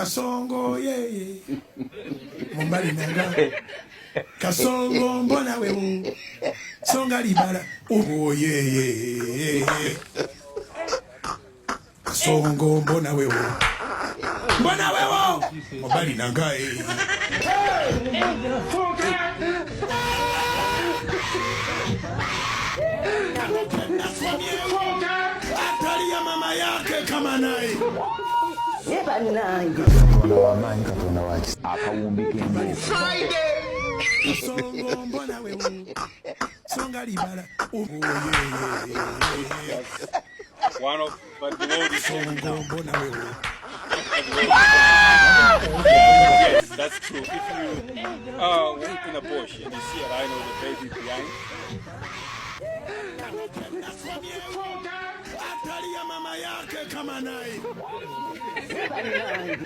Kasongo ye Mombali nanga Kasongo mbona wewe Songa libala oh ye Kasongo mbona wewe Mombali nanga Atalia mama yake kama naye Yeba nange Katonda w'amaanyi Katonda wa kisa akawumbika embuga Songo mbona wewe Songa libala One of but the Lord is Songo mbona wewe Yes, that's true. If you walk in a bush and you see a rhino with a baby behind, Atalia mama yake kama naye Yeba nange